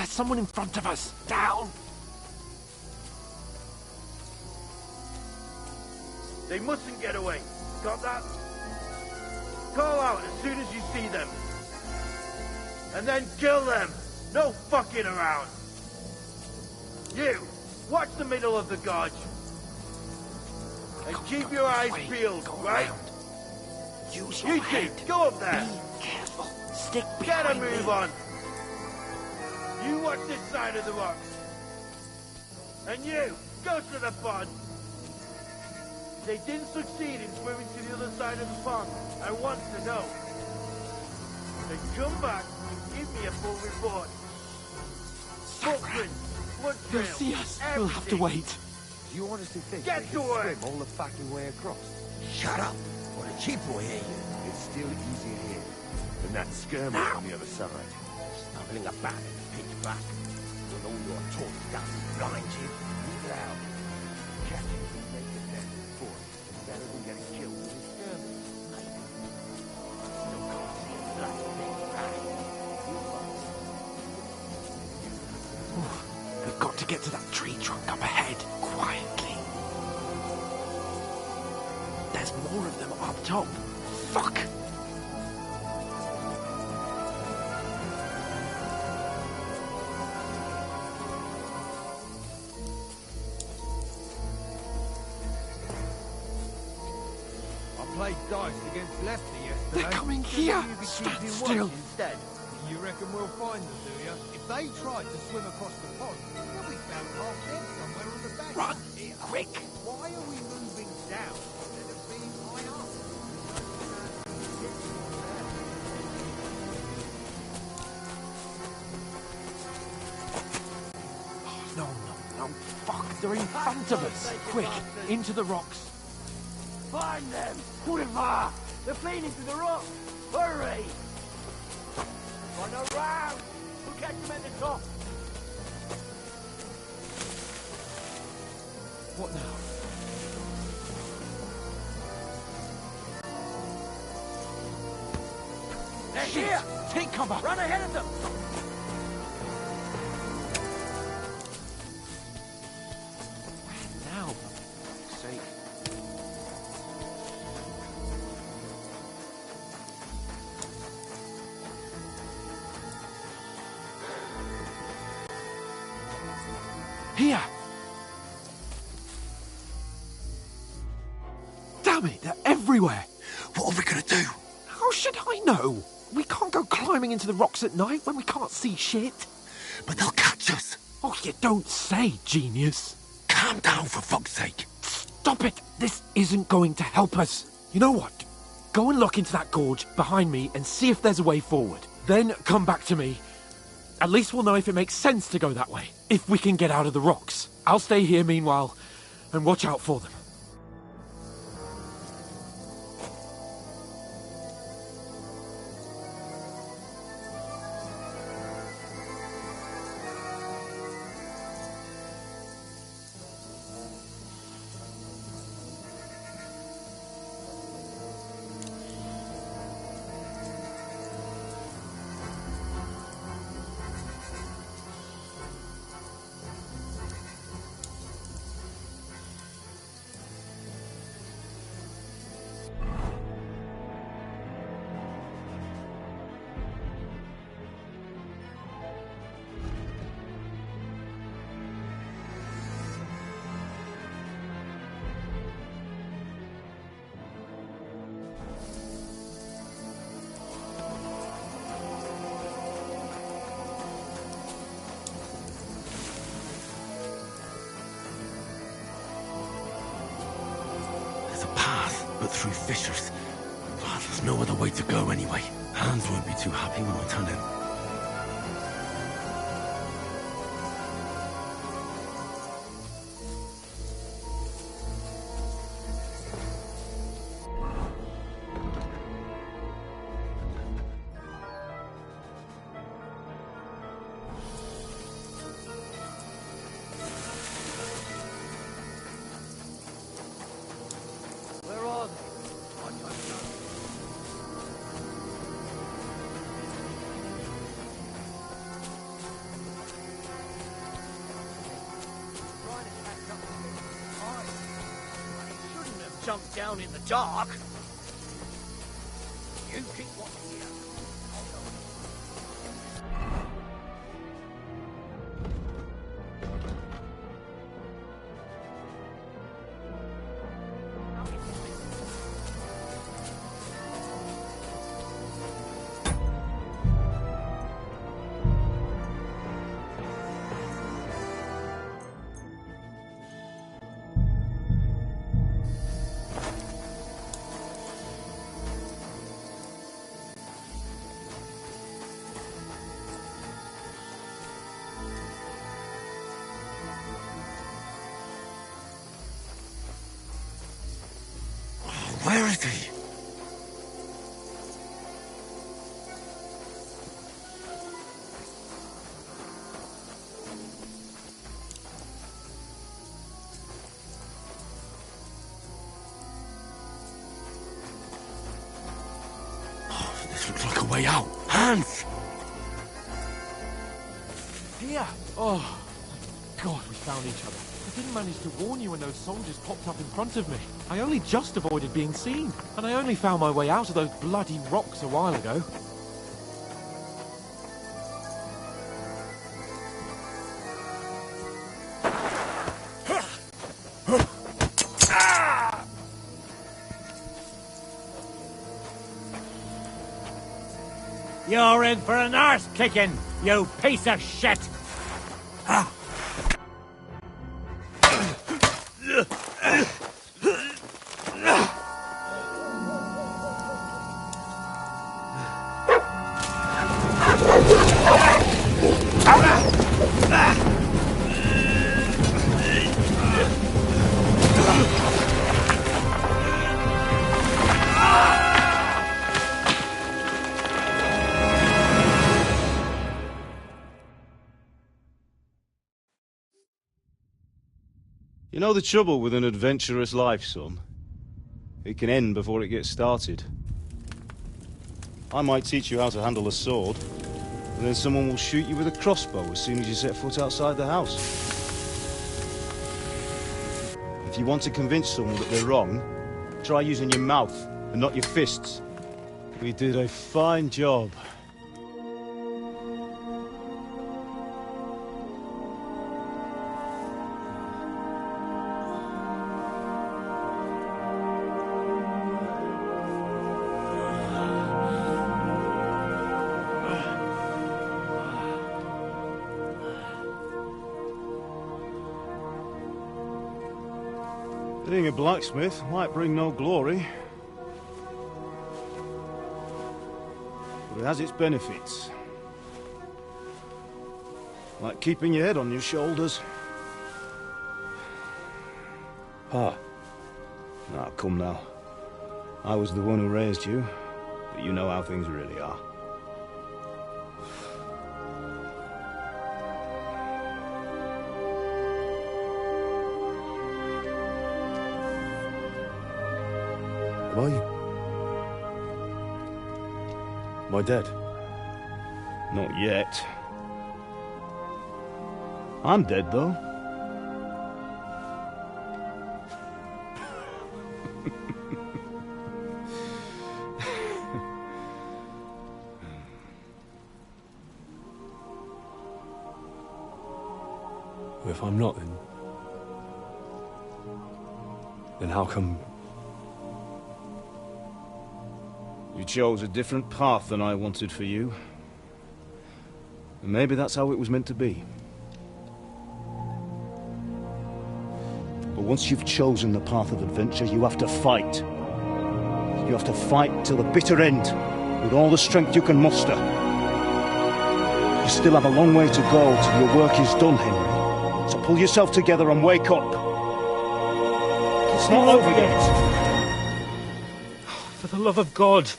There's someone in front of us. Down! They mustn't get away. Got that? Call out as soon as you see them. And then kill them. No fucking around. You, watch the middle of the gorge. And keep your eyes peeled, right? Use your You head. two, go up there. Be careful. Stick Get a behind move me. on. You watch this side of the rocks. And you, go to the pond. They didn't succeed in swimming to the other side of the pond. I want to know. Then come back and give me a full report. Footprints, blood They'll trails, see us. everything. We'll have to wait. Do you honestly think Get they to can work. swim all the fucking way across? Shut up, or the chief will hear you. It's still easier here than that skirmish on the other side. Stumbling about in the pitch black. When all your talk doesn't blind you. Look out. Catching and making death before is better than getting killed in a skirmish. Still can't see a bloody thing back. We've got to get to that tree trunk up ahead, quietly. There's more of them up top. Fuck! I played dice against Leicester yesterday. They're coming here! Stand still! Instead. You reckon we'll find them, do you? If they tried to swim across the pond, they'll be found half dead somewhere on the bank. Run! Quick! Why are we moving down instead of being high up? No, no, no. Fuck, they're in front of us. Quick, into the rocks. Find them! Kurva! They're fleeing into the rock! Hurry! Run around! We'll catch them at the top! What now? They're Shit! here! Take cover! Run ahead of them! Now, for fuck's sake. Here! Damn it, they're everywhere! What are we gonna do? How should I know? We can't go climbing into the rocks at night when we can't see shit. But they'll catch us. Oh, you don't say, genius. Calm down, for fuck's sake. Stop it! This isn't going to help us. You know what? Go and look into that gorge behind me and see if there's a way forward. Then come back to me. At least we'll know if it makes sense to go that way. If we can get out of the rocks. I'll stay here meanwhile and watch out for them. There's a path, but through fissures. Oh, there's no other way to go anyway. Hans won't be too happy when I tell him. Where are they? I don't know. jump down in the dark. You keep watching here. Where is he? Oh, this looks like a way out. Hans! Here! Oh, God, we found each other. I didn't manage to warn you when those soldiers popped up in front of me. I only just avoided being seen, and I only found my way out of those bloody rocks a while ago. You're in for an arse kicking, you piece of shit! You know the trouble with an adventurous life, son? It can end before it gets started. I might teach you how to handle a sword, and then someone will shoot you with a crossbow as soon as you set foot outside the house. If you want to convince someone that they're wrong, try using your mouth and not your fists. We did a fine job. Being a blacksmith might bring no glory, but it has its benefits. Like keeping your head on your shoulders. Pa. Now, come now. I was the one who raised you, but you know how things really are. Am I dead? Not yet. I'm dead, though. If I'm not, then how come... You chose a different path than I wanted for you. And maybe that's how it was meant to be. But once you've chosen the path of adventure, you have to fight. You have to fight till the bitter end, with all the strength you can muster. You still have a long way to go till your work is done, Henry. So pull yourself together and wake up. It's not over yet. For the love of God,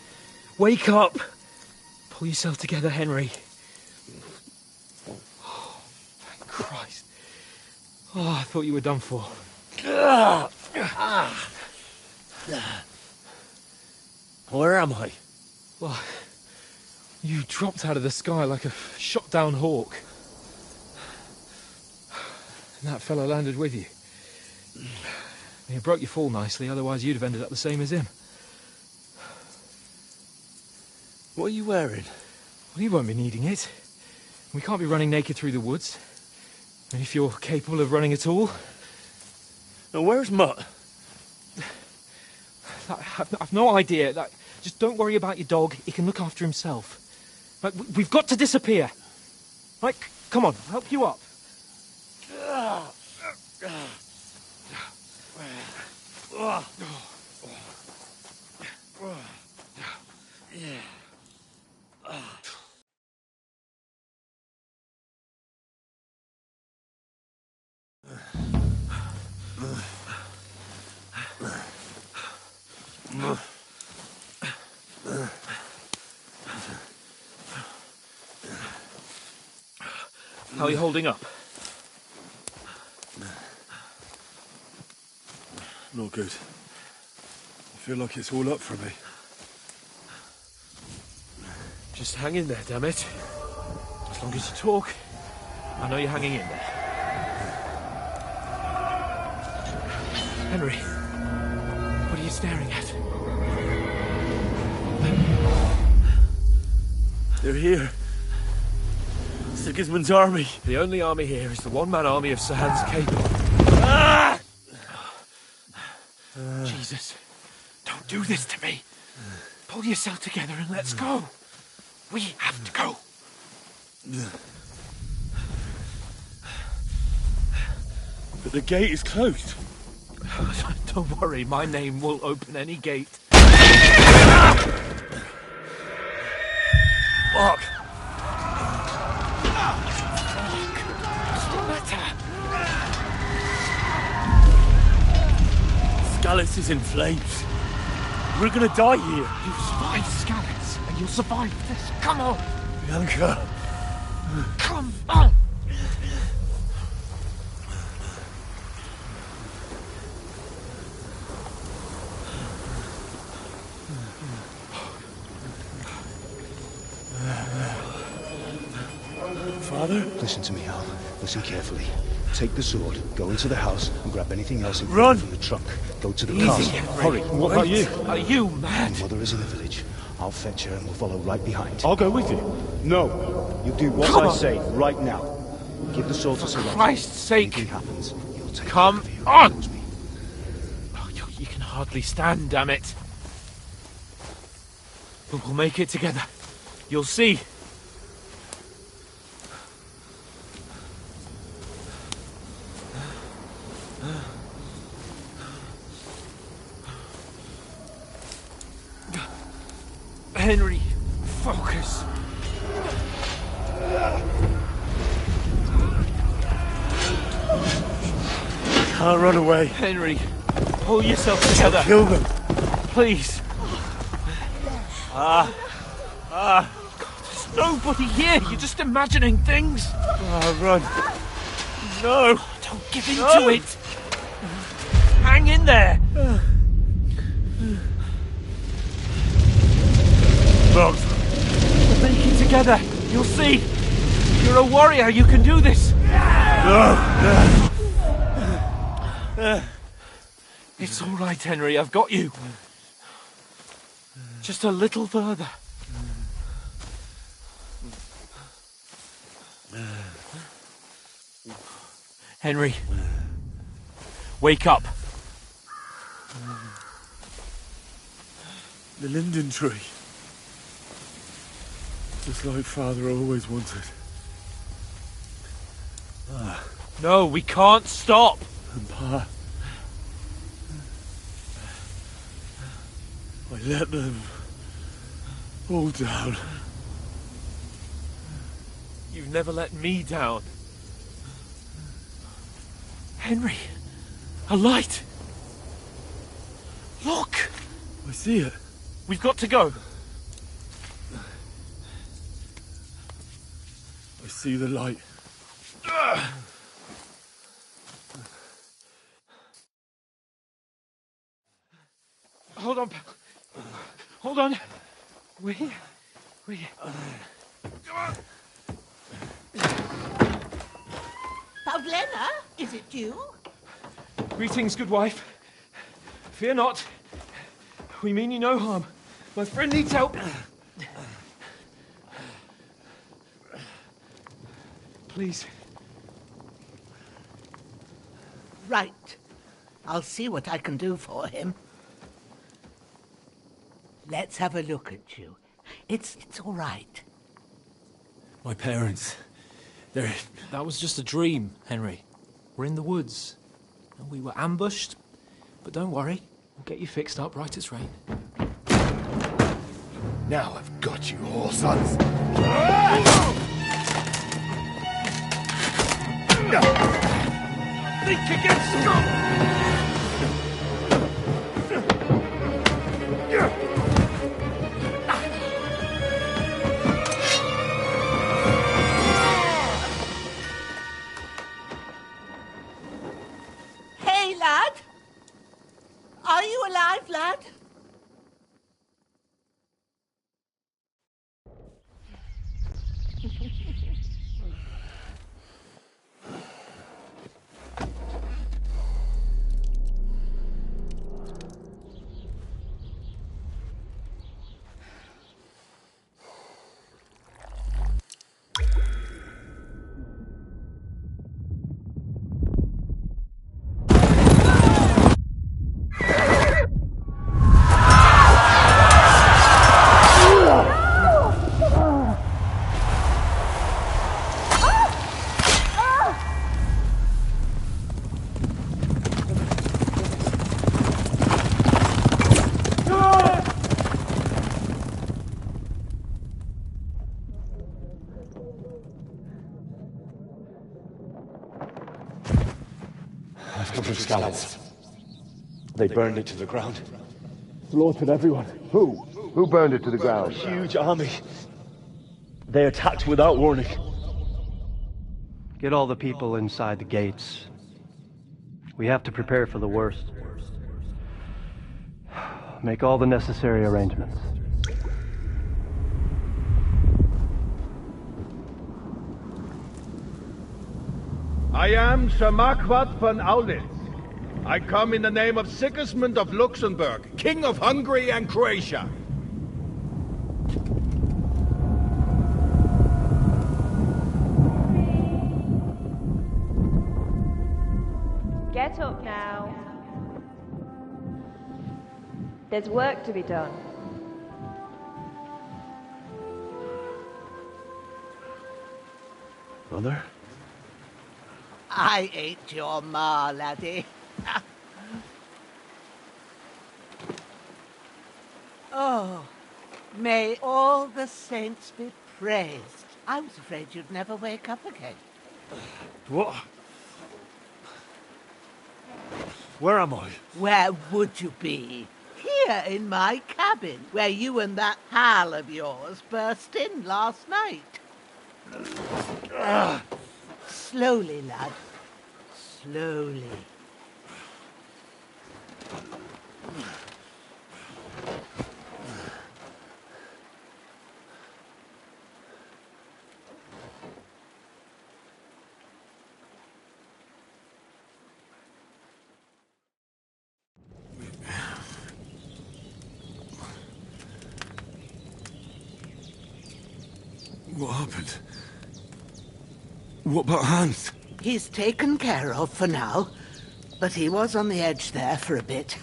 wake up! Pull yourself together, Henry. Oh, thank Christ. Oh, I thought you were done for. Where am I? Well, you dropped out of the sky like a shot-down hawk. And that fella landed with you. You broke your fall nicely, otherwise you'd have ended up the same as him. What are you wearing? Well, you won't be needing it. We can't be running naked through the woods. And if you're capable of running at all... Now, where's Mutt? I've no idea. Just don't worry about your dog. He can look after himself. We've got to disappear. Come on, I'll help you up. How are you holding up? Not good. I feel like it's all up for me. Just hang in there, damn it. As long as you talk, I know you're hanging in there. Henry, what are you staring at? They're here. Sigismund's army. The only army here is the one-man army of Sir Hans Cable. Ah! Jesus, don't do this to me. Pull yourself together and let's go. We have to go. But the gate is closed. Don't worry, my name will open any gate. Fuck! What's the matter? Scallis is in flames. We're gonna die here. You survived Scallis, and you'll survive this. Come on! Bianca. Come on! Father? Listen to me, Hal. Listen carefully. Take the sword, go into the house, and grab anything else Run! from the trunk. Go to the Easy, castle. Henry. Hurry. What about you? Are you mad? My mother is in the village. I'll fetch her and we'll follow right behind. I'll go with you. No. You do what Come I on. say right now. Give the sword to Sir For Roger. Christ's sake! Anything happens, you'll take Come care of you. on! Knows me. Oh, you can hardly stand, damn it. But we'll make it together. You'll see. Henry, focus. Can't run away. Henry, pull yourself together. Kill them. Please. God, there's nobody here. You're just imagining things. Run. No. Don't give in to it. Hang in there. Run. We'll make it together. You'll see. You're a warrior. You can do this. No. It's all right, Henry. I've got you. Just a little further. Henry, wake up. The linden tree. Just like Father always wanted. No, we can't stop. And Pa. I let them all down. You've never let me down. Henry, a light. Look, I see it. we've got to go. I see the light. Hold on, pal. Hold on. We're here. We're here. Paulina, is it you? Greetings, good wife. Fear not. We mean you no harm. My friend needs help. Please. Right. I'll see what I can do for him. Let's have a look at you. It's all right. My parents, they're... That was just a dream, Henry. We're in the woods. And we were ambushed. But don't worry. We'll get you fixed up right as rain. Now I've got you, whore sons. Think against scum! Hey, lad! Are you alive, lad? I've come from Scallops. They burned it to the ground. Slaughtered everyone. Who? Who burned it to the ground? Huge army. They attacked without warning. Get all the people inside the gates. We have to prepare for the worst. Make all the necessary arrangements. I am Sir Marquardt von Aulitz. I come in the name of Sigismund of Luxembourg, King of Hungary and Croatia. Get up now. There's work to be done. Mother? I ain't your ma, laddie. Oh, may all the saints be praised. I was afraid you'd never wake up again. What? Where am I? Where would you be? Here in my cabin, where you and that pal of yours burst in last night. Slowly, lad. Slowly. What happened? What about Hans? He's taken care of for now, but he was on the edge there for a bit.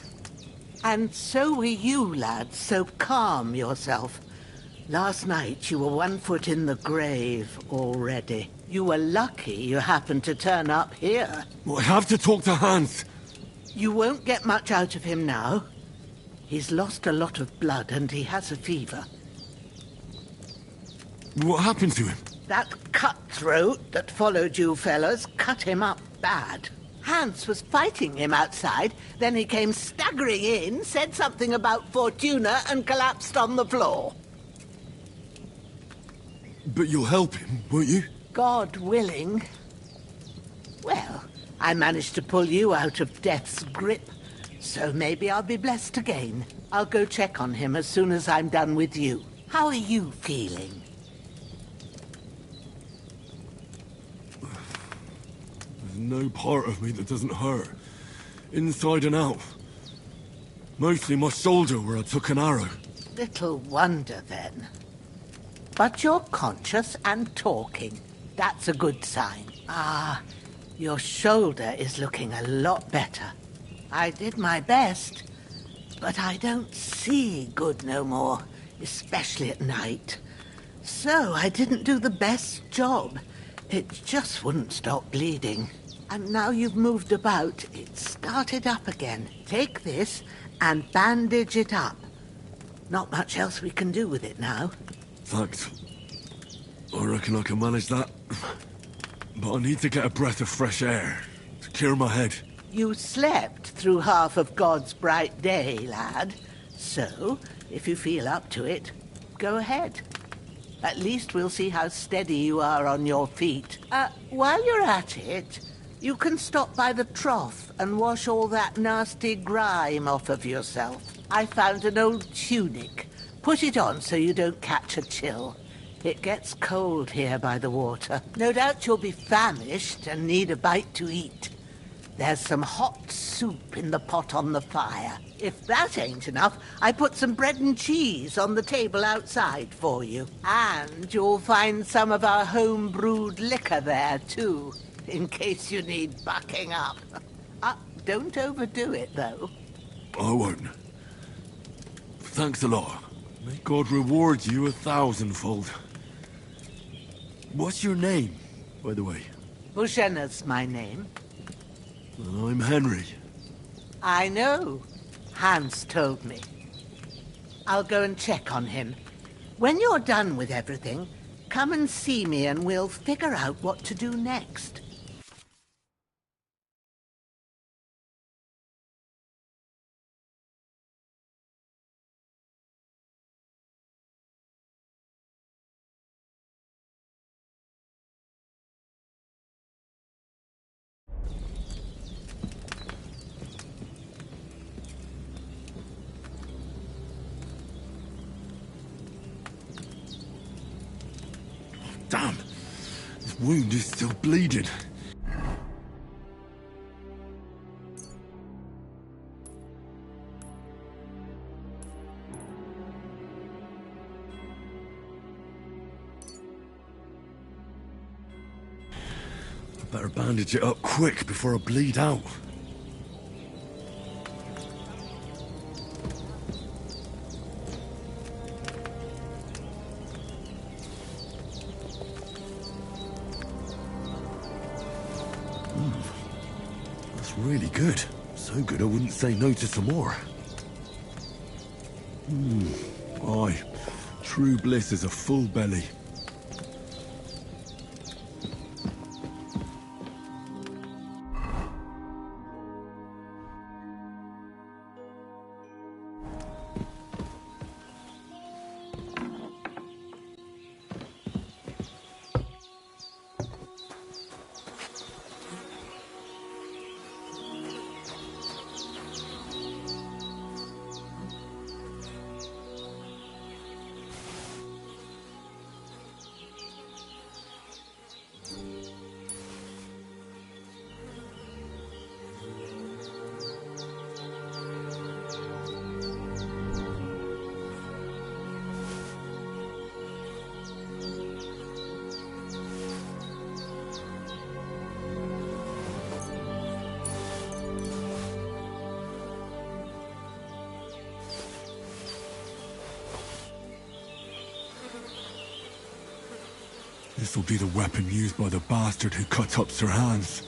And so were you, lad, so calm yourself. Last night you were 1 foot in the grave already. You were lucky you happened to turn up here. Well, I have to talk to Hans. You won't get much out of him now. He's lost a lot of blood and he has a fever. What happened to him? That cutthroat that followed you fellas cut him up bad. Hans was fighting him outside, then he came staggering in, said something about Fortuna and collapsed on the floor. But you'll help him, won't you? God willing. Well, I managed to pull you out of death's grip, so maybe I'll be blessed again. I'll go check on him as soon as I'm done with you. How are you feeling? There's no part of me that doesn't hurt. Inside and out. Mostly my shoulder where I took an arrow. Little wonder then. But you're conscious and talking. That's a good sign. Ah, your shoulder is looking a lot better. I did my best, but I don't see good no more, especially at night. So I didn't do the best job. It just wouldn't stop bleeding. And now you've moved about, it started up again. Take this and bandage it up. Not much else we can do with it now. Thanks. I reckon I can manage that. But I need to get a breath of fresh air to clear my head. You slept through half of God's bright day, lad. So, if you feel up to it, go ahead. At least we'll see how steady you are on your feet. While you're at it, you can stop by the trough and wash all that nasty grime off of yourself. I found an old tunic. Put it on so you don't catch a chill. It gets cold here by the water. No doubt you'll be famished and need a bite to eat. There's some hot soup in the pot on the fire. If that ain't enough, I put some bread and cheese on the table outside for you. And you'll find some of our home-brewed liquor there, too, in case you need bucking up. Don't overdo it, though. I won't. Thanks a lot. May God reward you 1,000-fold. What's your name, by the way? Bushenna's my name. And I'm Henry. I know. Hans told me. I'll go and check on him. When you're done with everything, come and see me and we'll figure out what to do next. Damn! This wound is still bleeding. I better bandage it up quick before I bleed out. That's really good. So good I wouldn't say no to some more. Aye. True bliss is a full belly. This'll be the weapon used by the bastard who cut up Sir Hans.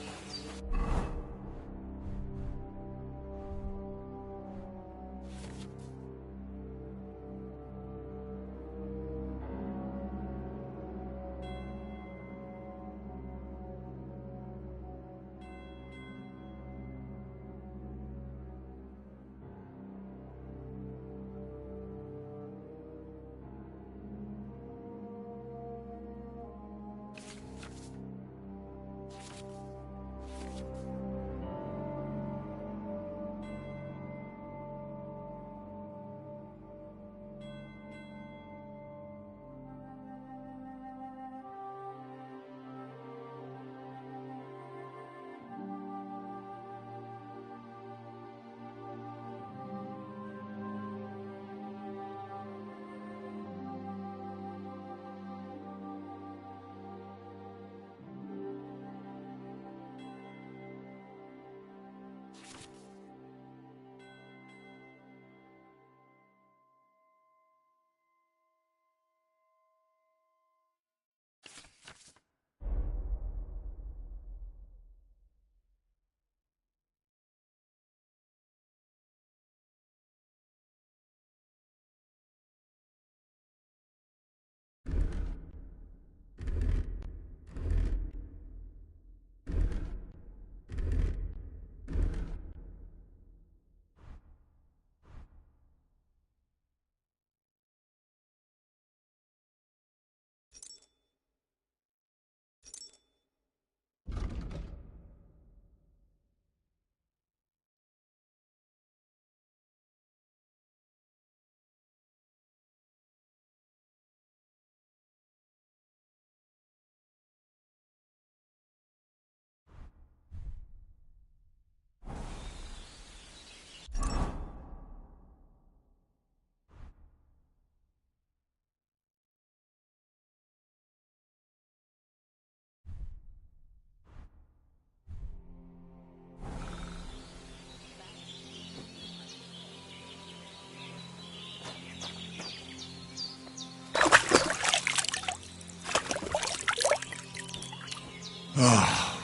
Ah,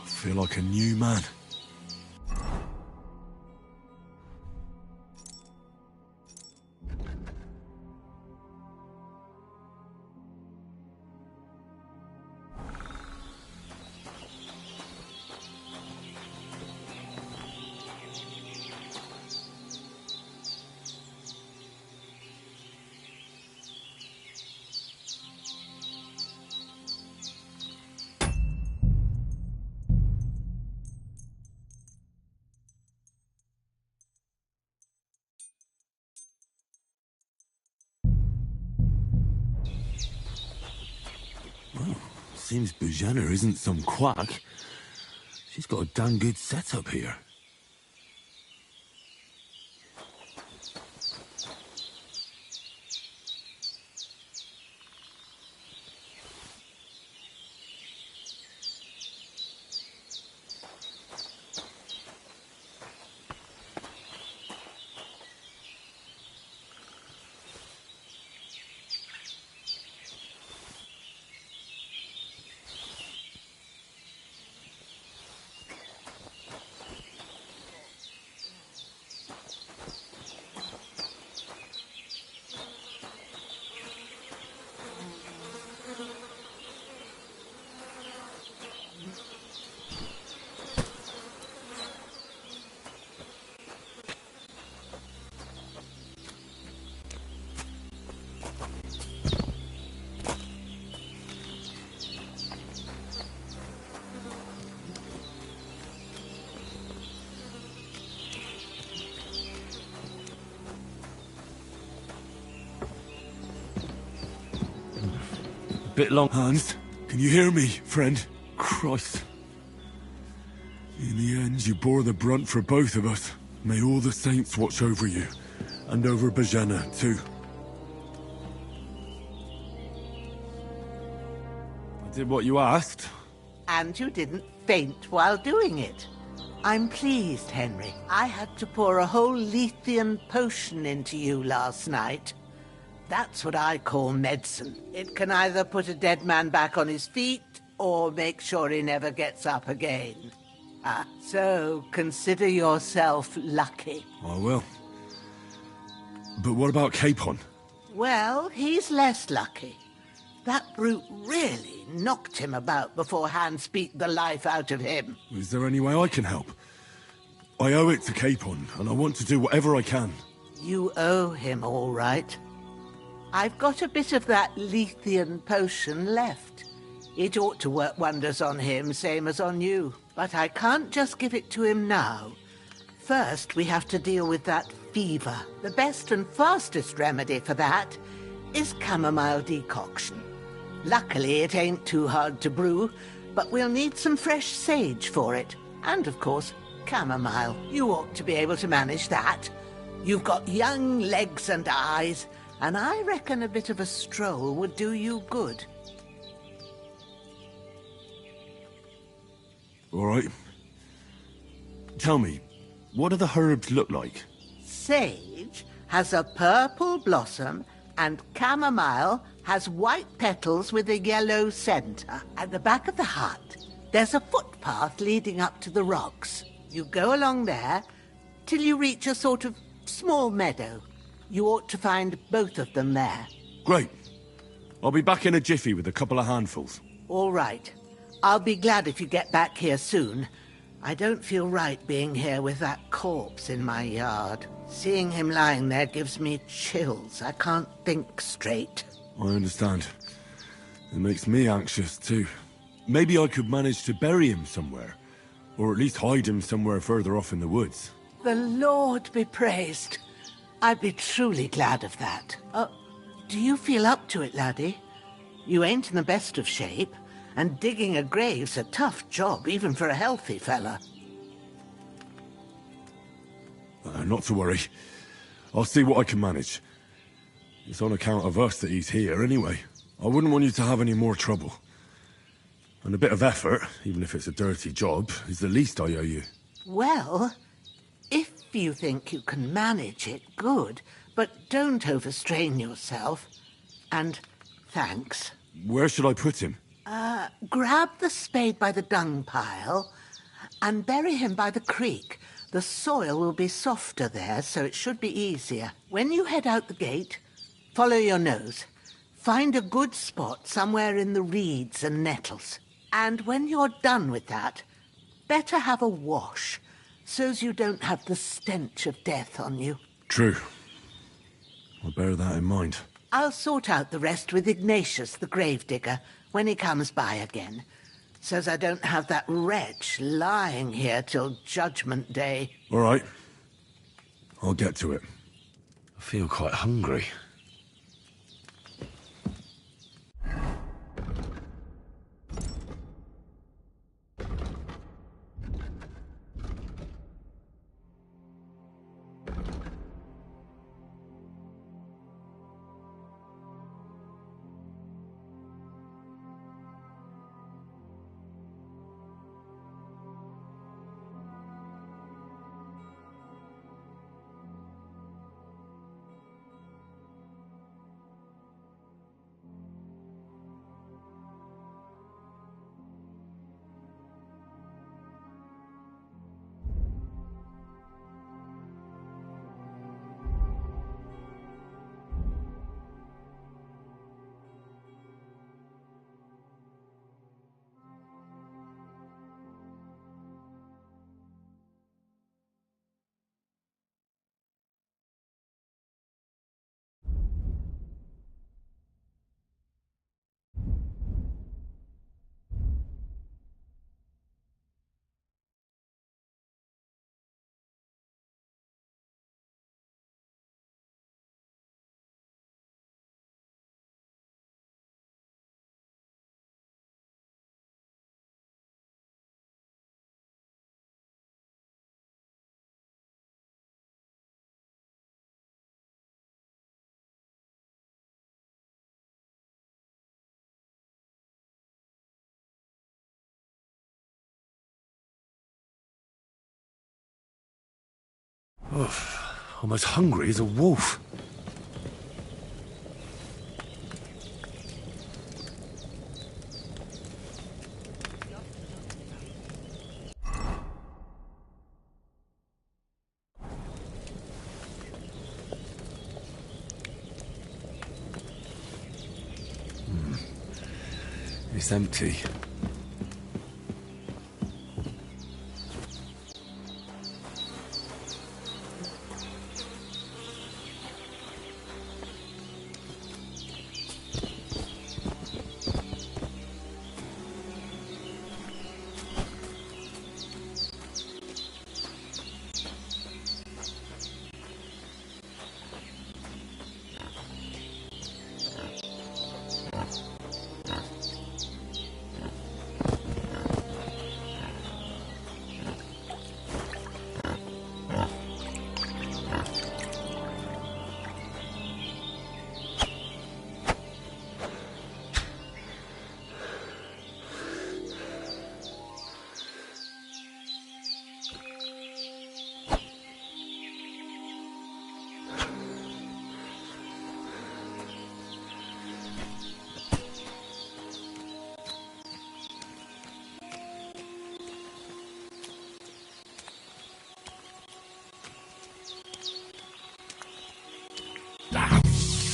I feel like a new man. Seems Bujana isn't some quack. She's got a damn good setup here. Bit long. Hans, can you hear me, friend? Christ. In the end, you bore the brunt for both of us. May all the saints watch over you. And over Bajana, too. I did what you asked. And you didn't faint while doing it. I'm pleased, Henry. I had to pour a whole Lethean potion into you last night. That's what I call medicine. It can either put a dead man back on his feet, or make sure he never gets up again. So consider yourself lucky. I will. But what about Capon? Well, he's less lucky. That brute really knocked him about before Hans beat the life out of him. Is there any way I can help? I owe it to Capon, and I want to do whatever I can. You owe him, all right. I've got a bit of that Lethean potion left. It ought to work wonders on him, same as on you. But I can't just give it to him now. First, we have to deal with that fever. The best and fastest remedy for that is chamomile decoction. Luckily, it ain't too hard to brew, but we'll need some fresh sage for it. And, of course, chamomile. You ought to be able to manage that. You've got young legs and eyes, and I reckon a bit of a stroll would do you good. All right. Tell me, what do the herbs look like? Sage has a purple blossom, and chamomile has white petals with a yellow center. At the back of the hut, there's a footpath leading up to the rocks. You go along there till you reach a sort of small meadow. You ought to find both of them there. Great. I'll be back in a jiffy with a couple of handfuls. All right. I'll be glad if you get back here soon. I don't feel right being here with that corpse in my yard. Seeing him lying there gives me chills. I can't think straight. I understand. It makes me anxious, too. Maybe I could manage to bury him somewhere. Or at least hide him somewhere further off in the woods. The Lord be praised. I'd be truly glad of that. Do you feel up to it, laddie? You ain't in the best of shape, and digging a grave's a tough job, even for a healthy fella. Not to worry. I'll see what I can manage. It's on account of us that he's here, anyway. I wouldn't want you to have any more trouble. And a bit of effort, even if it's a dirty job, is the least I owe you. Well, if you think you can manage it, good. But don't overstrain yourself. And thanks. Where should I put him? Grab the spade by the dung pile and bury him by the creek. The soil will be softer there, so it should be easier. When you head out the gate, follow your nose. Find a good spot somewhere in the reeds and nettles. And when you're done with that, better have a wash, so's you don't have the stench of death on you. True. I'll bear that in mind. I'll sort out the rest with Ignatius, the gravedigger, when he comes by again, so's I don't have that wretch lying here till Judgment Day. All right. I'll get to it. I feel quite hungry. I'm as hungry as a wolf. It's empty.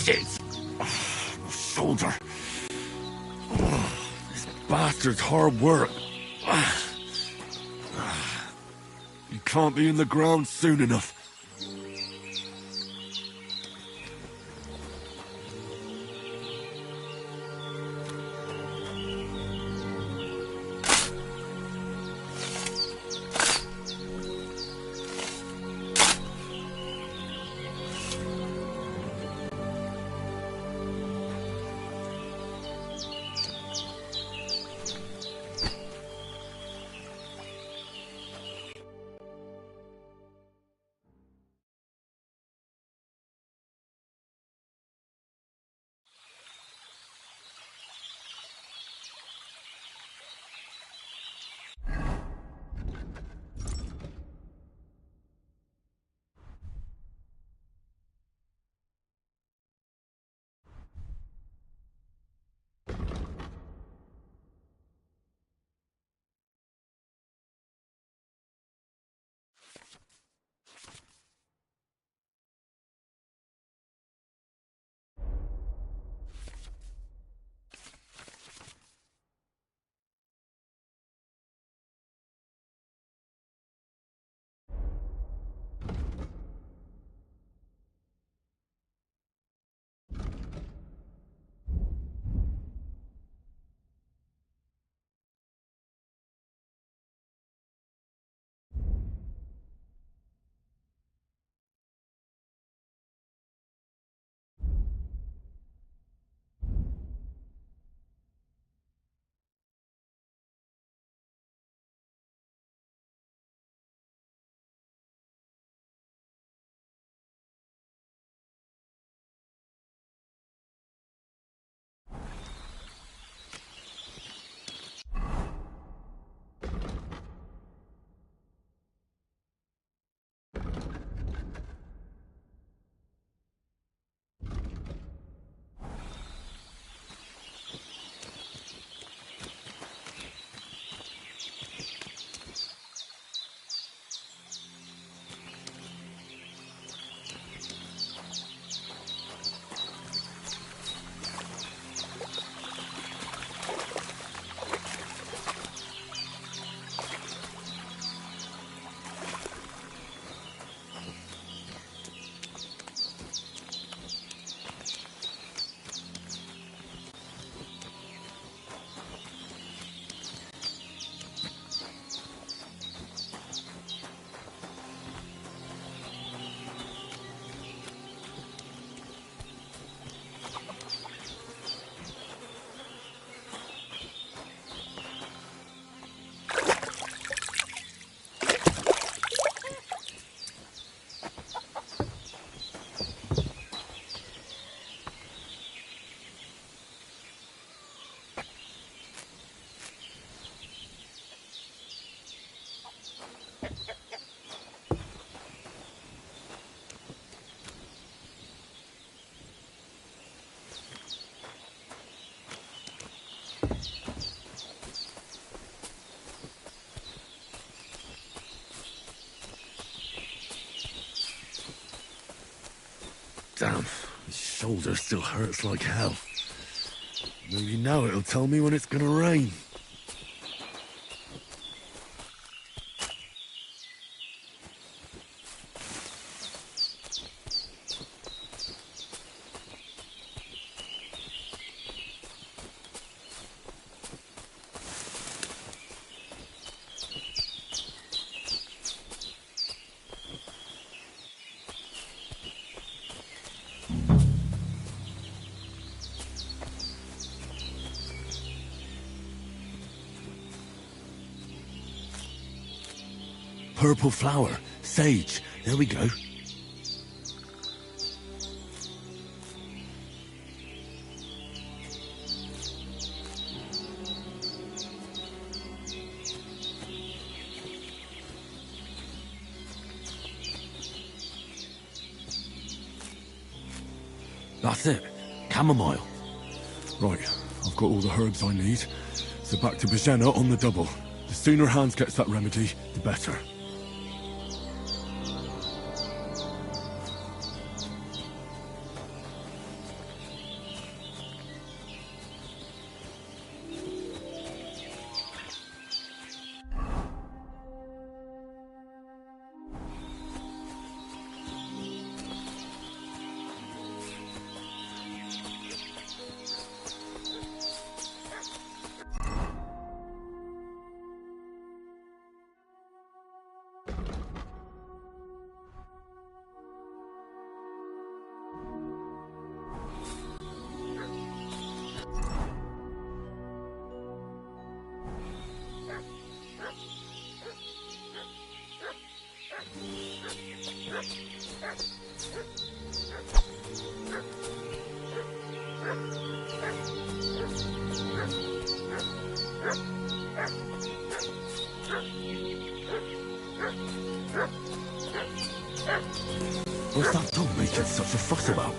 Shit! My shoulder. This bastard's hard work. You can't be in the ground soon enough. Damn, his shoulder still hurts like hell. Maybe now it'll tell me when it's gonna rain. Purple flower. Sage. There we go. That's it. Chamomile. Right, I've got all the herbs I need. So back to Bajena on the double. The sooner Hans gets that remedy, the better. What's that dog making such a fuss about?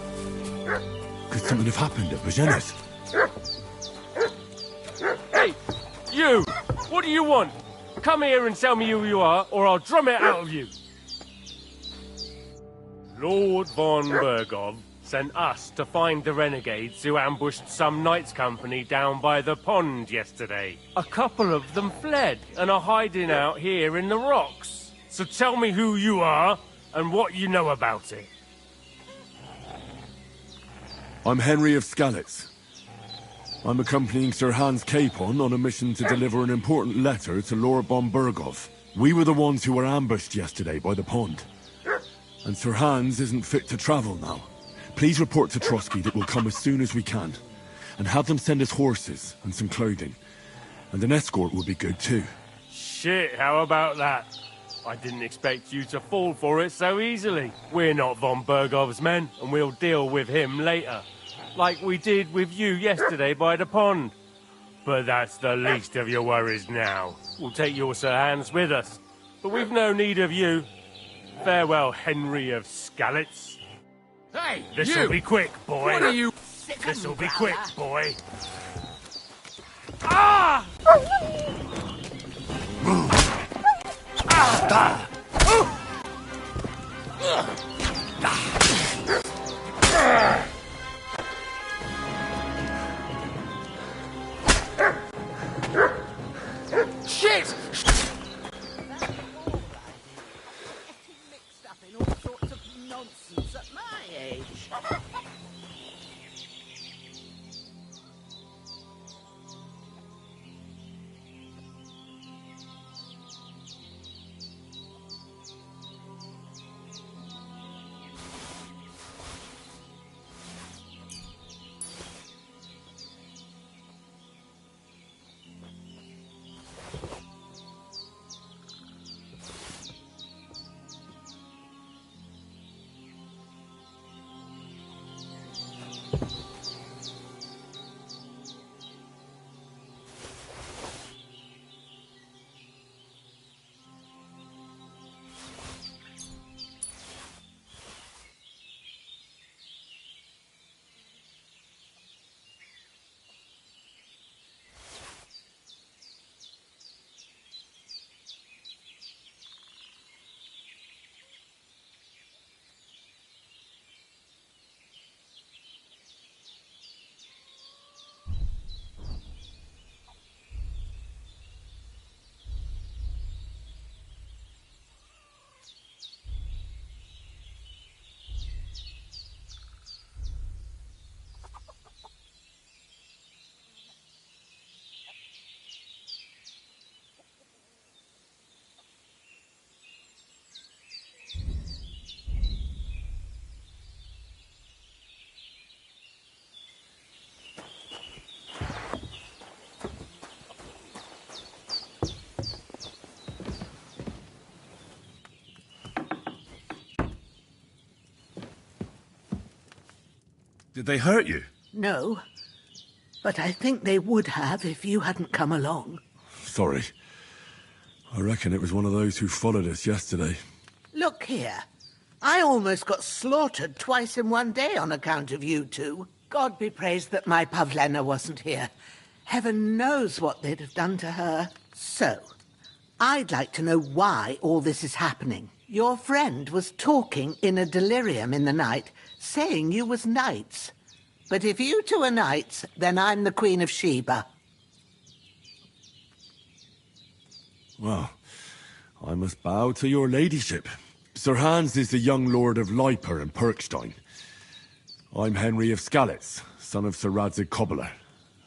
Could something have happened at Bajena's? Hey, you! What do you want? Come here and tell me who you are, or I'll drum it out of you. Lord von Bergov sent us to find the renegades who ambushed some knights' company down by the pond yesterday. A couple of them fled and are hiding out here in the rocks. So tell me who you are and what you know about it. I'm Henry of Skalitz. I'm accompanying Sir Hans Capon on a mission to deliver an important letter to Lord von Bergov. We were the ones who were ambushed yesterday by the pond. And Sir Hans isn't fit to travel now. Please report to Trotsky that we'll come as soon as we can. And have them send us horses and some clothing. And an escort would be good too. Shit, how about that? I didn't expect you to fall for it so easily. We're not von Bergov's men, and we'll deal with him later. Like we did with you yesterday by the pond. But that's the least of your worries now. We'll take your Sir Hans with us. But we've no need of you. Farewell, Henry of Skalitz. Hey, This'll be quick, boy. What are you... This'll be quick, boy. Ah! Shit! Mixed up in all sorts of nonsense at my age. Did they hurt you? No, but I think they would have if you hadn't come along. Sorry. I reckon it was one of those who followed us yesterday. Look here. I almost got slaughtered twice in one day on account of you two. God be praised that my Pavlena wasn't here. Heaven knows what they'd have done to her. So, I'd like to know why all this is happening. Your friend was talking in a delirium in the night, saying you was knights. But if you two are knights, then I'm the Queen of Sheba. Well, I must bow to your ladyship. Sir Hans is the young lord of Leiper and Perkstein. I'm Henry of Skalitz, son of Sir Radzig Cobbler,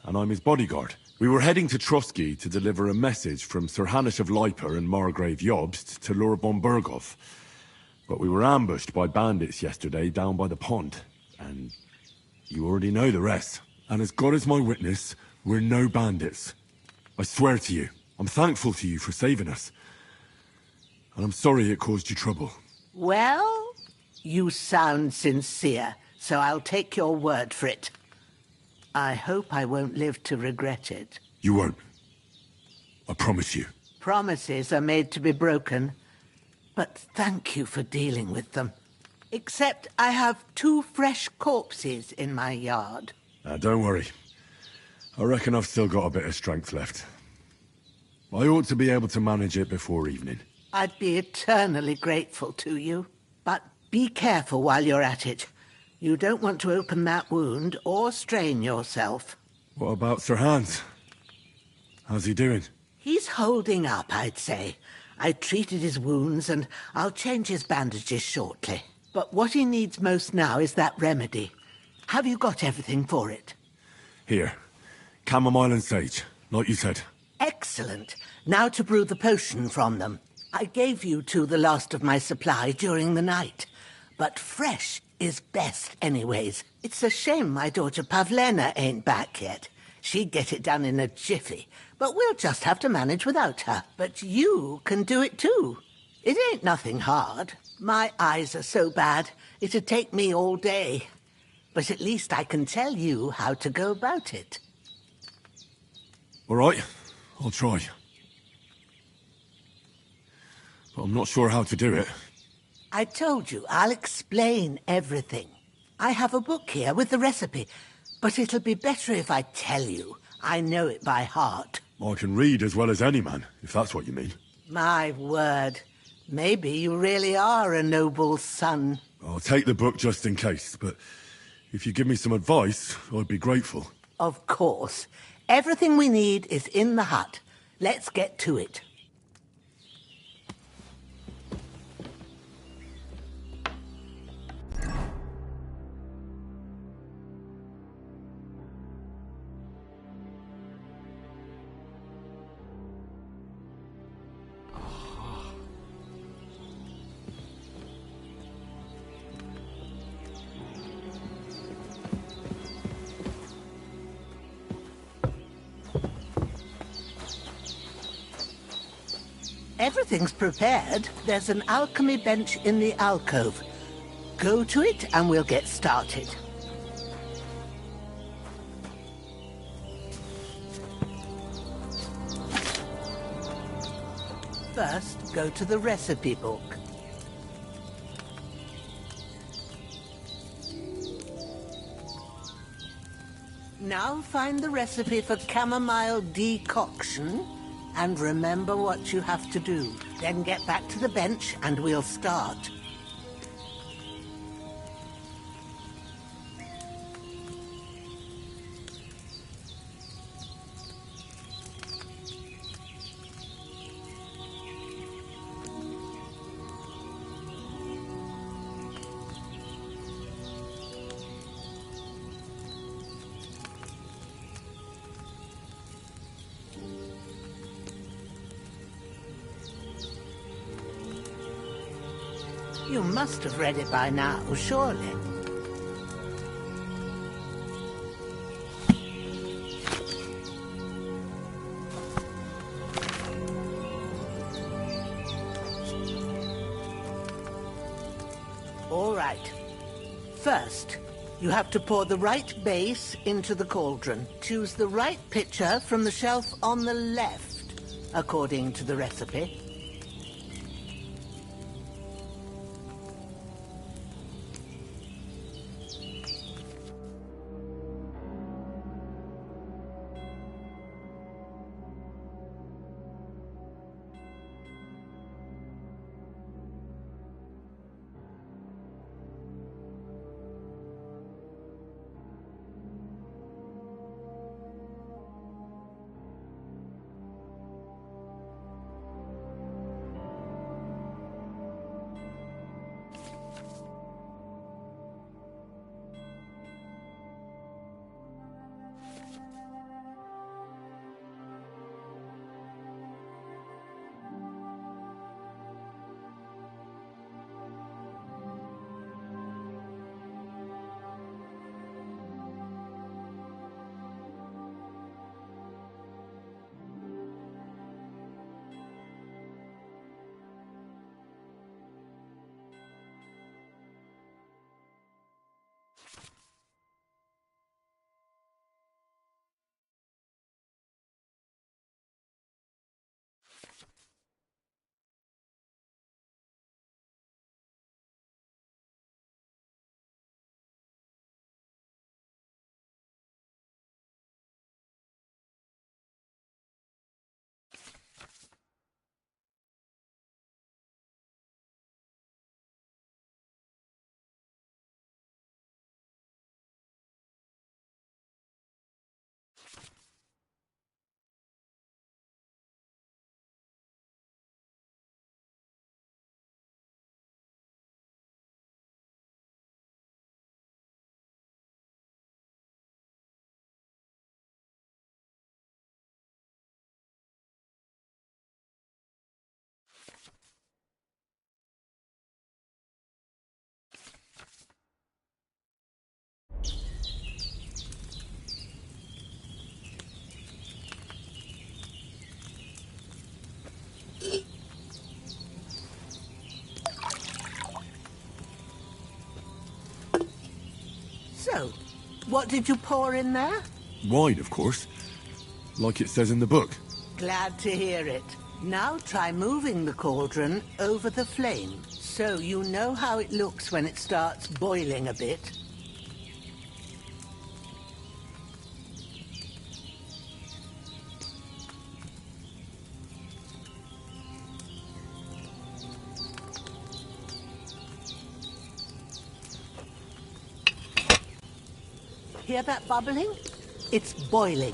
and I'm his bodyguard. We were heading to Trotsky to deliver a message from Sir Hanish of Leiper and Margrave Jobst to Lord von Berghoff. But we were ambushed by bandits yesterday down by the pond, and you already know the rest. And as God is my witness, we're no bandits. I swear to you, I'm thankful to you for saving us. And I'm sorry it caused you trouble. Well, you sound sincere, so I'll take your word for it. I hope I won't live to regret it. You won't. I promise you. Promises are made to be broken, but thank you for dealing with them. Except I have 2 fresh corpses in my yard. Don't worry. I reckon I've still got a bit of strength left. I ought to be able to manage it before evening. I'd be eternally grateful to you. But be careful while you're at it. You don't want to open that wound or strain yourself. What about Sir Hans? How's he doing? He's holding up, I'd say. I treated his wounds and I'll change his bandages shortly. But what he needs most now is that remedy. Have you got everything for it? Here. Chamomile and sage, like you said. Excellent. Now to brew the potion from them. I gave you two the last of my supply during the night. But fresh is best anyways. It's a shame my daughter Pavlena ain't back yet. She'd get it done in a jiffy. But we'll just have to manage without her. But you can do it too. It ain't nothing hard. My eyes are so bad, it'd take me all day. But at least I can tell you how to go about it. All right, I'll try. But I'm not sure how to do it. I told you, I'll explain everything. I have a book here with the recipe, but it'll be better if I tell you. I know it by heart. I can read as well as any man, if that's what you mean. My word. Maybe you really are a noble son. I'll take the book just in case, but if you give me some advice, I'd be grateful. Of course. Everything we need is in the hut. Let's get to it. Everything's prepared. There's an alchemy bench in the alcove. Go to it and we'll get started. First, go to the recipe book. Now find the recipe for chamomile decoction. And remember what you have to do. Then get back to the bench and we'll start. You must have read it by now, surely. All right. First, You have to pour the right base into the cauldron. Choose the right pitcher from the shelf on the left, according to the recipe. So, what did you pour in there? Wine, of course. Like it says in the book. Glad to hear it. Now try moving the cauldron over the flame, so you know how it looks when it starts boiling a bit. Hear that bubbling? It's boiling.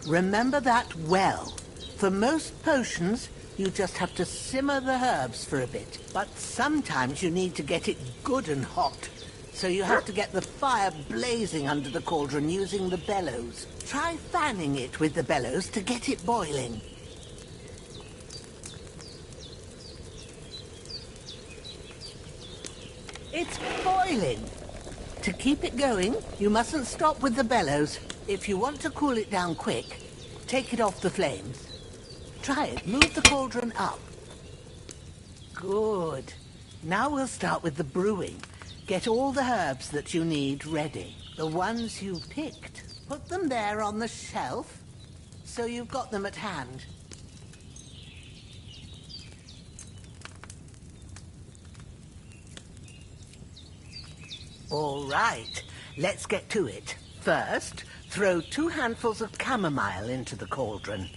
Remember that well. For most potions, you just have to simmer the herbs for a bit. But sometimes you need to get it good and hot. So you have to get the fire blazing under the cauldron using the bellows. Try fanning it with the bellows to get it boiling. It's boiling. To keep it going, you mustn't stop with the bellows. If you want to cool it down quick, take it off the flames. Try it. Move the cauldron up. Good. Now we'll start with the brewing. Get all the herbs that you need ready. The ones you picked. Put them there on the shelf, so you've got them at hand. All right, let's get to it. First, throw 2 handfuls of chamomile into the cauldron.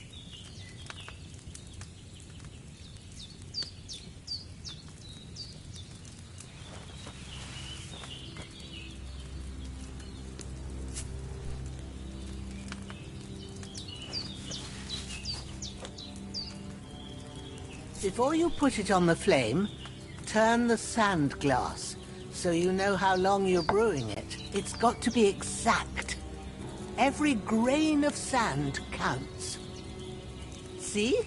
Before you put it on the flame, turn the sand glass, so you know how long you're brewing it. It's got to be exact. Every grain of sand counts. See?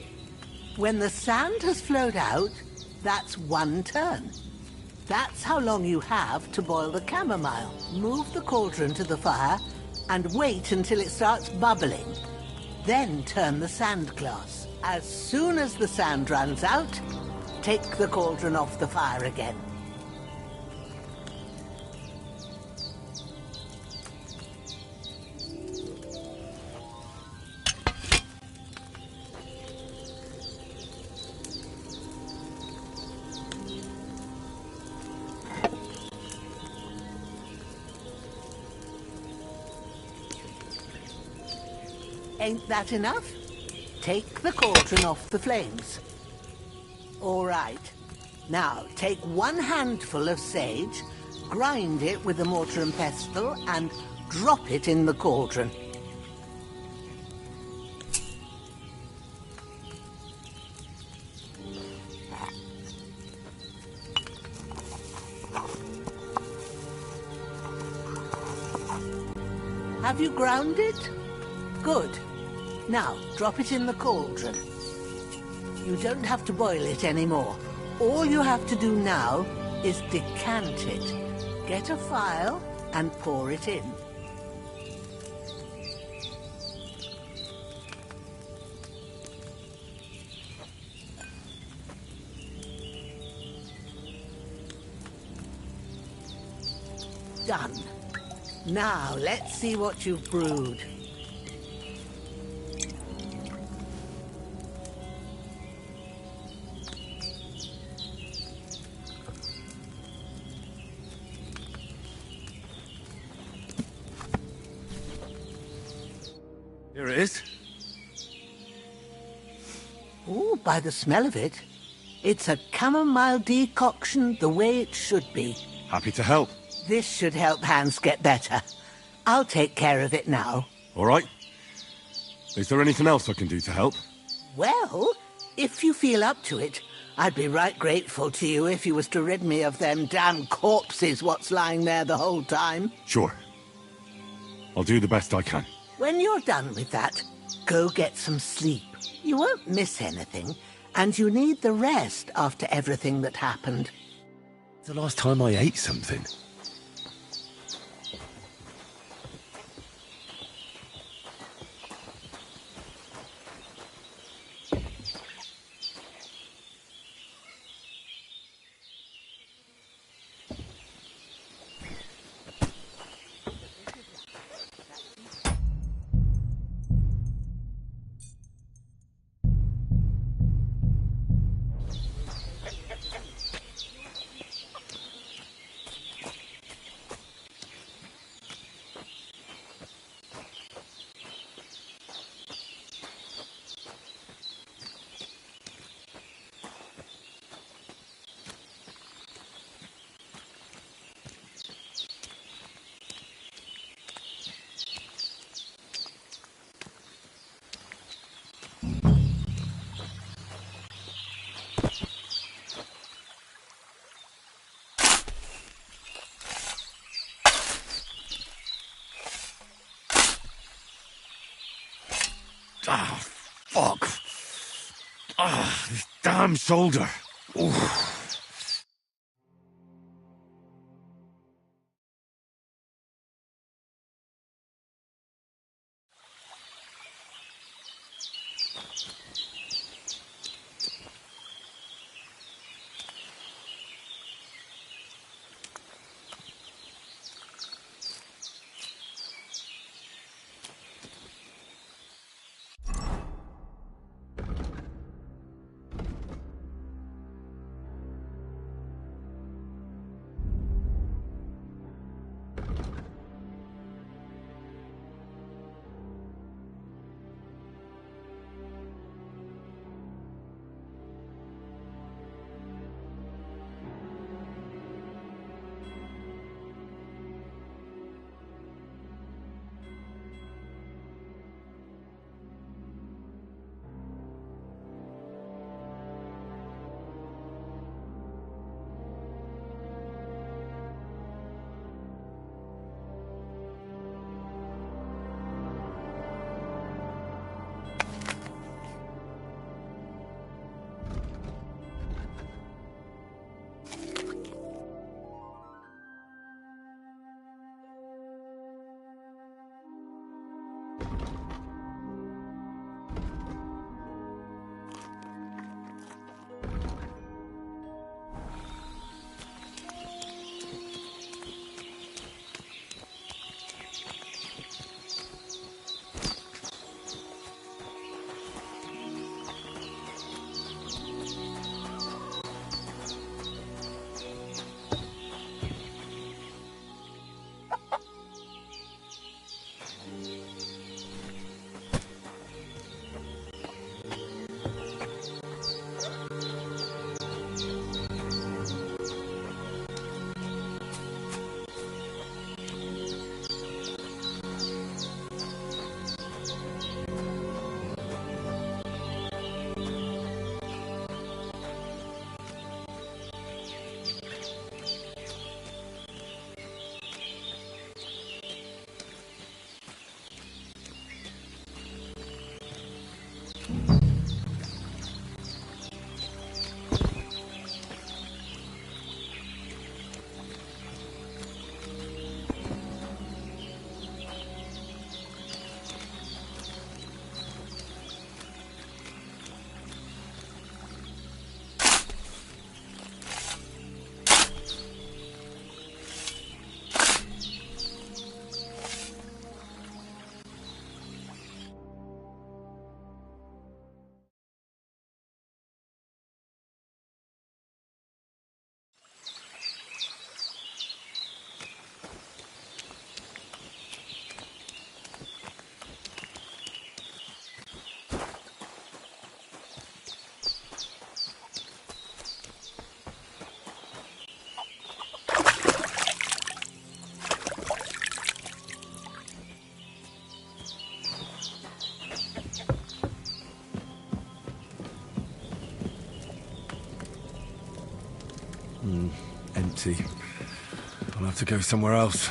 When the sand has flowed out, that's 1 turn. That's how long you have to boil the chamomile. Move the cauldron to the fire and wait until it starts bubbling. Then turn the sand glass. As soon as the sand runs out, take the cauldron off the fire again. Ain't that enough? Take the cauldron off the flames. All right. Now, take 1 handful of sage, grind it with a mortar and pestle, and drop it in the cauldron. Have you ground it? Good. Now, drop it in the cauldron. You don't have to boil it anymore. All you have to do now is decant it. Get a phial and pour it in. Done. Now, let's see what you've brewed. Here it is. Oh, by the smell of it, it's a chamomile decoction the way it should be. Happy to help. This should help Hans get better. I'll take care of it now. All right. Is there anything else I can do to help? Well, if you feel up to it, I'd be right grateful to you if you was to rid me of them damn corpses what's lying there the whole time. Sure. I'll do the best I can. When you're done with that, go get some sleep. You won't miss anything, and you need the rest after everything that happened. The last time I ate something. Ah, fuck. Ah, this damn shoulder. Oof. Empty. I'll have to go somewhere else.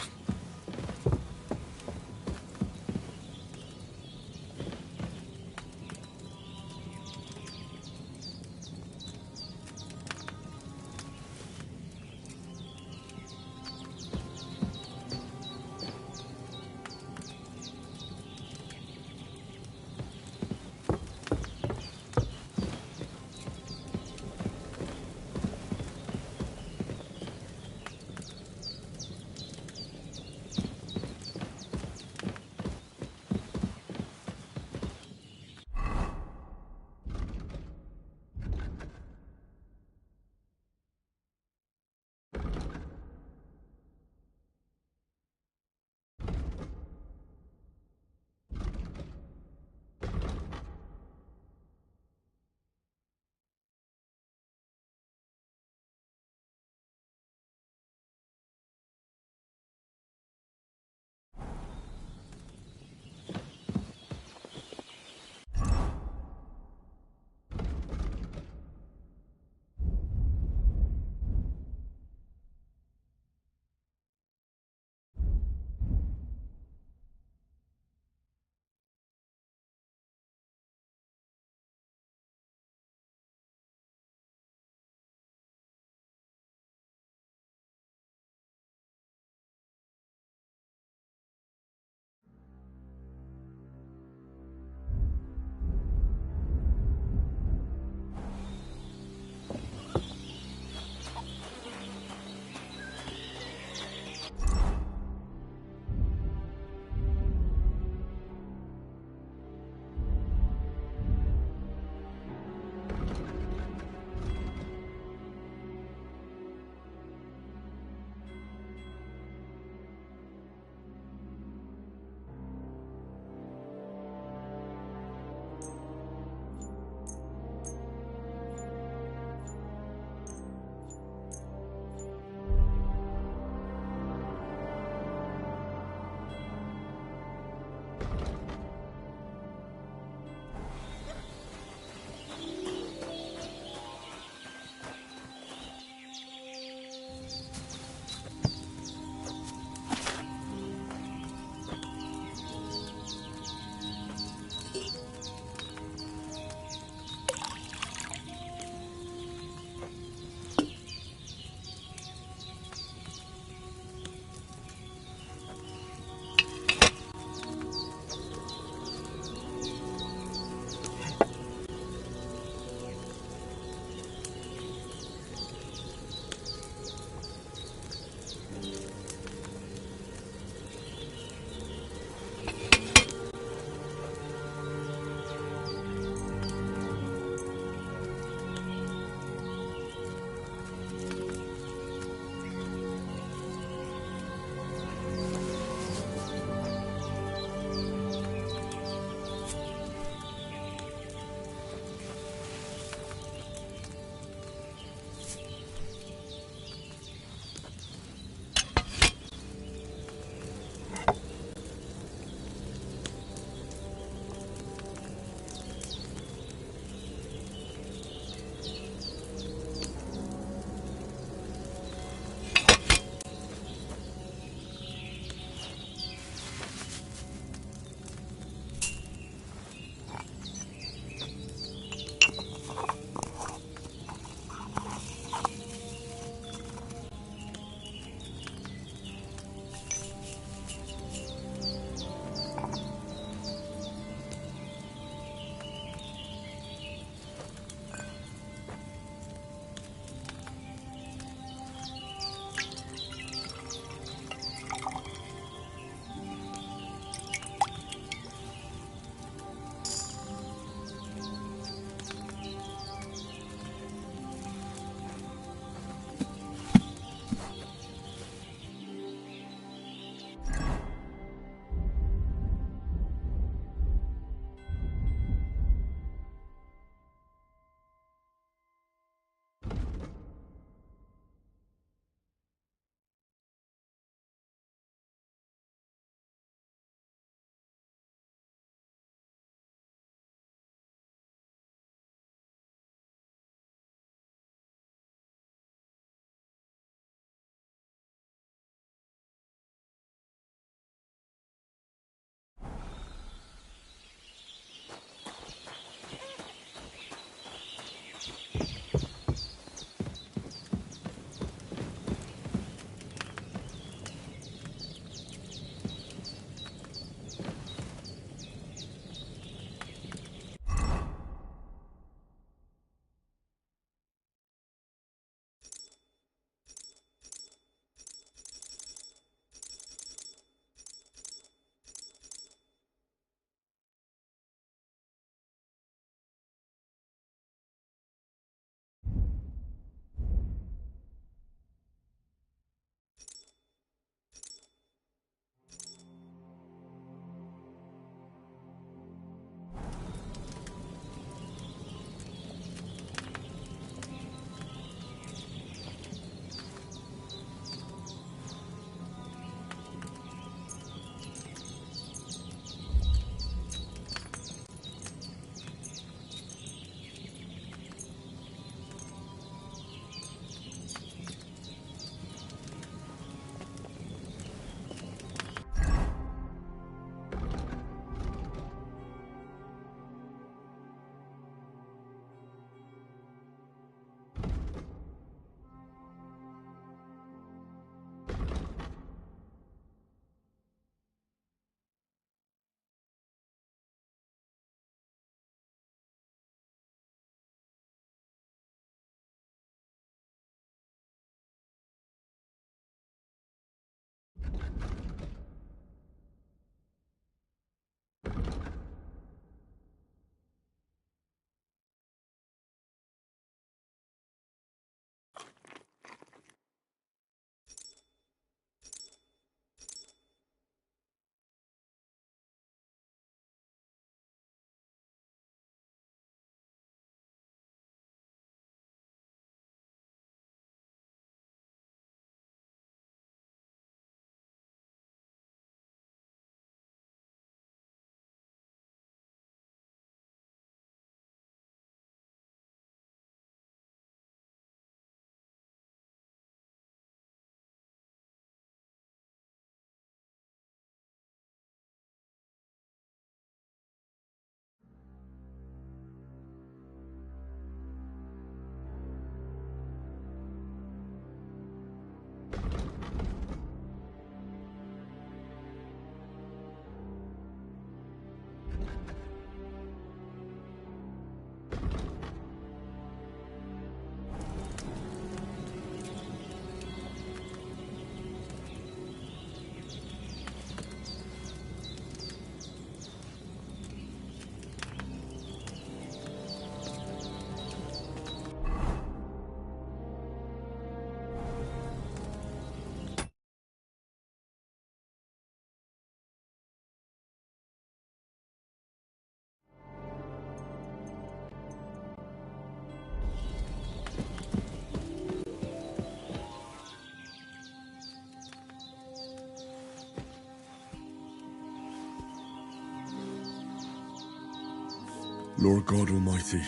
Lord God Almighty,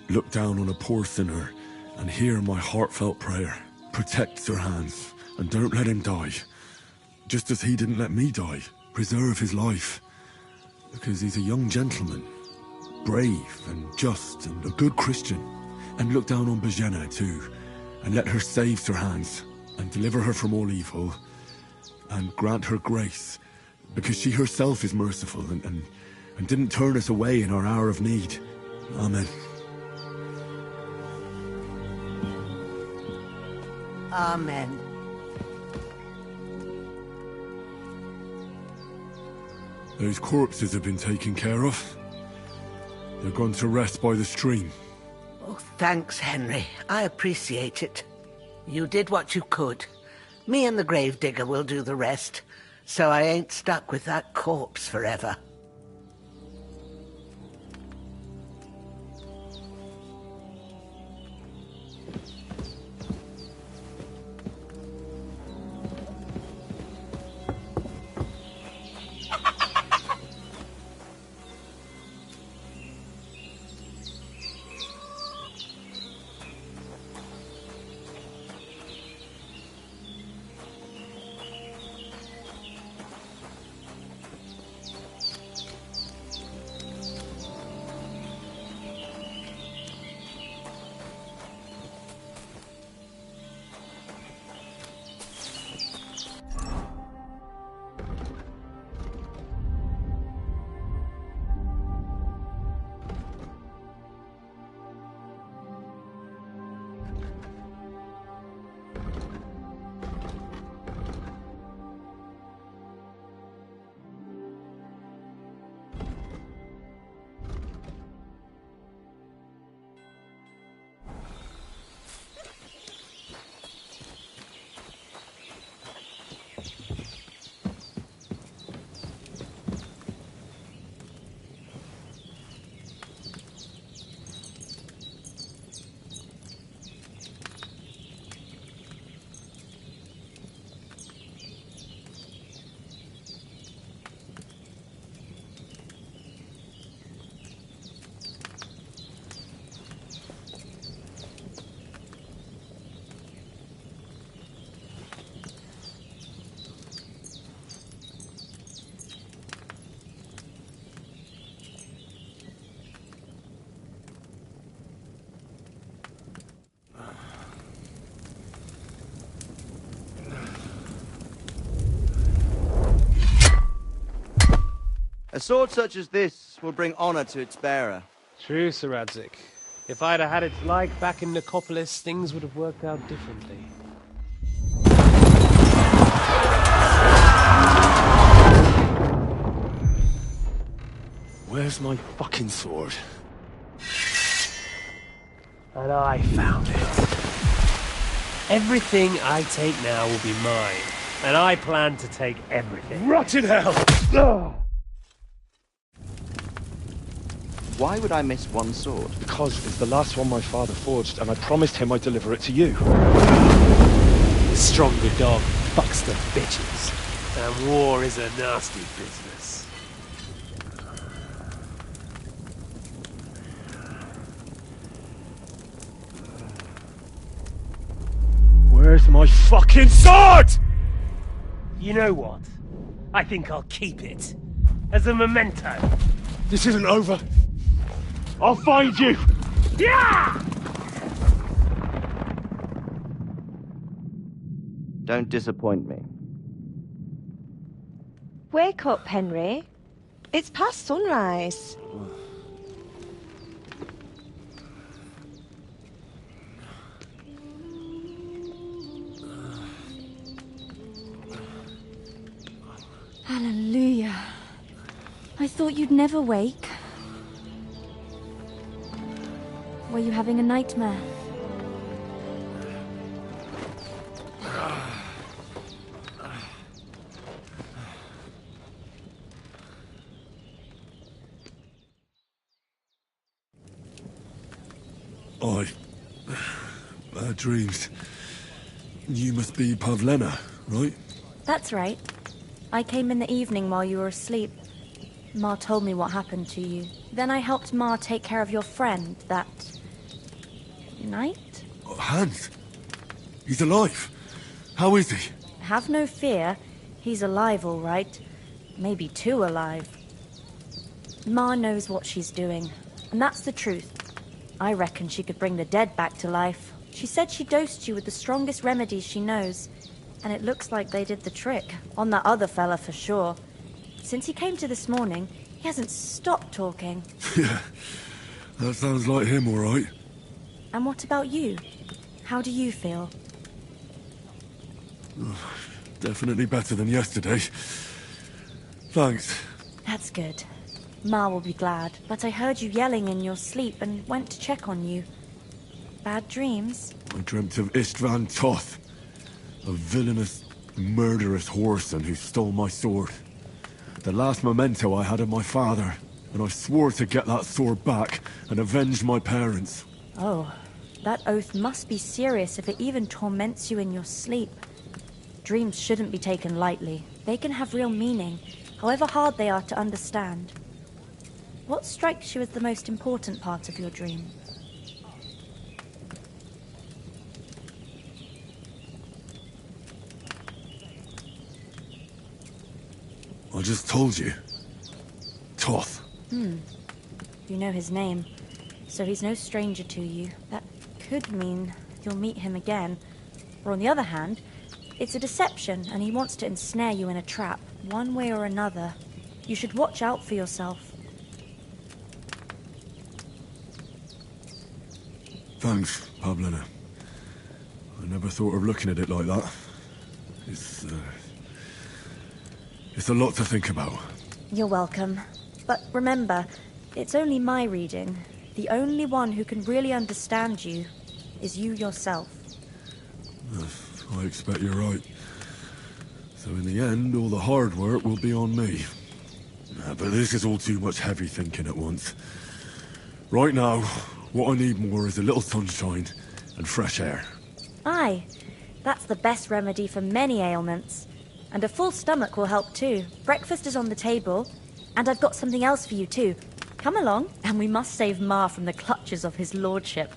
look down on a poor sinner and hear my heartfelt prayer. Protect Sir Hans, and don't let him die. Just as he didn't let me die. Preserve his life. Because he's a young gentleman. Brave and just and a good Christian. And look down on Bajena too. And let her save Sir Hans. And deliver her from all evil. And grant her grace. Because she herself is merciful and didn't turn us away in our hour of need. Amen. Amen. Those corpses have been taken care of. They're gone to rest by the stream. Oh, thanks, Henry. I appreciate it. You did what you could. Me and the gravedigger will do the rest, so I ain't stuck with that corpse forever. A sword such as this will bring honor to its bearer. True, Sir Radzik. If I'd have had its like back in Nicopolis, things would have worked out differently. Where's my fucking sword? And I found it. Everything I take now will be mine, and I plan to take everything. Rotten hell! Why would I miss one sword? Because it's the last one my father forged, and I promised him I'd deliver it to you. The stronger dog fucks the bitches, and war is a nasty business. Where's my fucking sword? You know what? I think I'll keep it. As a memento. This isn't over. I'll find you! Yeah! Don't disappoint me. Wake up, Henry. It's past sunrise. Hallelujah. I thought you'd never wake. Were you having a nightmare? Bad dreams. You must be Pavlena, right? That's right. I came in the evening while you were asleep. Ma told me what happened to you. Then I helped Ma take care of your friend that night? Oh, Hans! He's alive! How is he? Have no fear. He's alive, all right. Maybe too alive. Ma knows what she's doing, and that's the truth. I reckon she could bring the dead back to life. She said she dosed you with the strongest remedies she knows, and it looks like they did the trick. On that other fella for sure. Since he came to this morning, he hasn't stopped talking. Yeah, that sounds like him, all right. And what about you? How do you feel? Definitely better than yesterday. Thanks. That's good. Ma will be glad, but I heard you yelling in your sleep and went to check on you. Bad dreams? I dreamt of Istvan Toth, a villainous, murderous whoreson who stole my sword. The last memento I had of my father, and I swore to get that sword back and avenge my parents. Oh, that oath must be serious if it even torments you in your sleep. Dreams shouldn't be taken lightly. They can have real meaning, however hard they are to understand. What strikes you as the most important part of your dream? I just told you. Toth. You know his name, so he's no stranger to you. That could mean you'll meet him again. Or on the other hand, it's a deception and he wants to ensnare you in a trap, one way or another. You should watch out for yourself. Thanks, Pavlina. I never thought of looking at it like that. It's a lot to think about. You're welcome. But remember, it's only my reading. The only one who can really understand you is you yourself. I expect you're right. So in the end, all the hard work will be on me. But this is all too much heavy thinking at once. Right now, what I need more is a little sunshine and fresh air. Aye, that's the best remedy for many ailments. And a full stomach will help too. Breakfast is on the table, and I've got something else for you too. Come along, and we must save Ma from the clutches of his lordship.